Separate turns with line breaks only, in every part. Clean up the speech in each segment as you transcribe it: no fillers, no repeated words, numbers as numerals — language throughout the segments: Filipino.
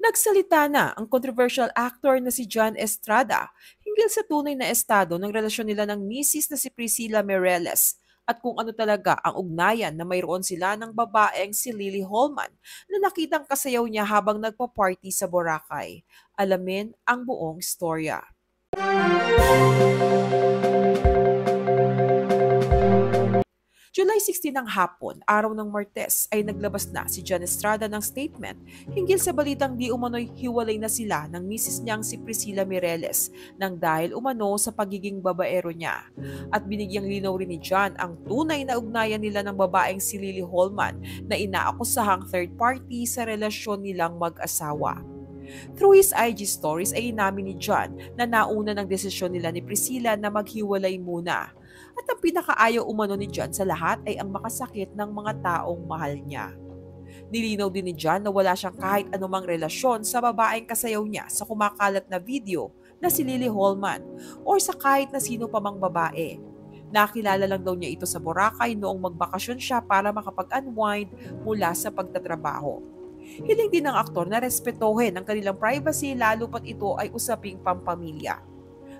Nagsalita na ang controversial actor na si John Estrada hinggil sa tunay na estado ng relasyon nila ng misis na si Priscilla Mireles at kung ano talaga ang ugnayan na mayroon sila ng babaeng si Lily Holman na nakitang kasayaw niya habang nagpa-party sa Boracay. Alamin ang buong istorya. July 16 ng hapon, araw ng Martes, ay naglabas na si John Estrada ng statement hinggil sa balitang di umano'y hiwalay na sila ng misis niyang si Priscilla Mireles nang dahil umano sa pagiging babaero niya. At binigyang linaw rin ni John ang tunay na ugnayan nila ng babaeng si Lily Holman na inaakusahang third party sa relasyon nilang mag-asawa. Through his IG stories ay inamin ni John na nauna ng desisyon nila ni Priscilla na maghiwalay muna. At ang pinakaayaw umano ni John sa lahat ay ang makasakit ng mga taong mahal niya. Nilinaw din ni John na wala siyang kahit anumang relasyon sa babaeng kasayaw niya sa kumakalat na video na si Lily Holman or sa kahit na sino pa mang babae. Nakilala lang daw niya ito sa Boracay noong magbakasyon siya para makapag-unwind mula sa pagtatrabaho. Hiling din ng aktor na respetuhin ang kanilang privacy lalo pat ito ay usaping pampamilya.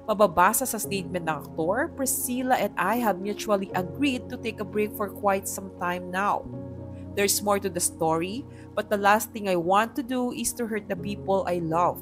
Mababasa sa statement ng aktor, Priscilla and I have mutually agreed to take a break for quite some time now. There's more to the story, but the last thing I want to do is to hurt the people I love.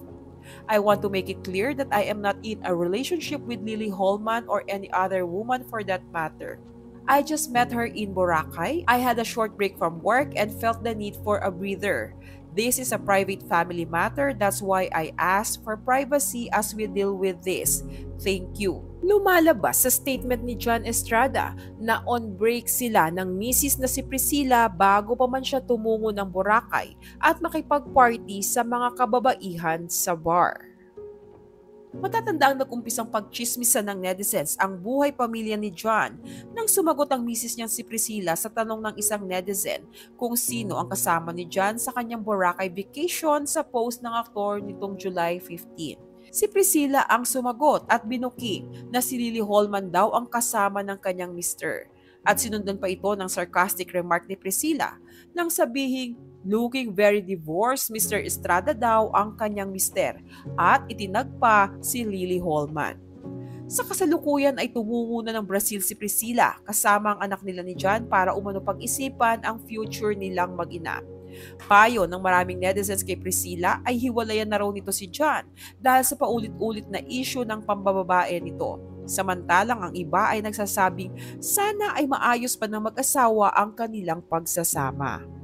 I want to make it clear that I am not in a relationship with Lily Holman or any other woman for that matter. I just met her in Boracay. I had a short break from work and felt the need for a breather. This is a private family matter. That's why I asked for privacy as we deal with this. Thank you. Lumalabas sa statement ni John Estrada na on break sila ng misis na si Priscilla bago pa man siya tumungo ng Boracay at makipag-party sa mga kababaihan sa bar. Matatanda ang nag-umpisang pagchismisan ng netizens ang buhay pamilya ni John nang sumagot ang misis niyang si Priscilla sa tanong ng isang netizen kung sino ang kasama ni John sa kanyang Boracay vacation sa post ng aktor nitong July 15. Si Priscilla ang sumagot at binuking na si Lily Holman daw ang kasama ng kanyang mister. At sinundan pa ito ng sarcastic remark ni Priscilla nang sabihing looking very divorced, Mr. Estrada daw ang kanyang mister at itinag pa si Lily Holman. Sa kasalukuyan ay tumungo na ng Brazil si Priscilla kasama ang anak nila ni John para umano pag-isipan ang future nilang mag-ina. Payo ng maraming netizens kay Priscilla ay hiwalayan na raw nito si John dahil sa paulit-ulit na issue ng pambababae nito. Samantalang ang iba ay nagsasabing sana ay maayos pa ng mag-asawa ang kanilang pagsasama.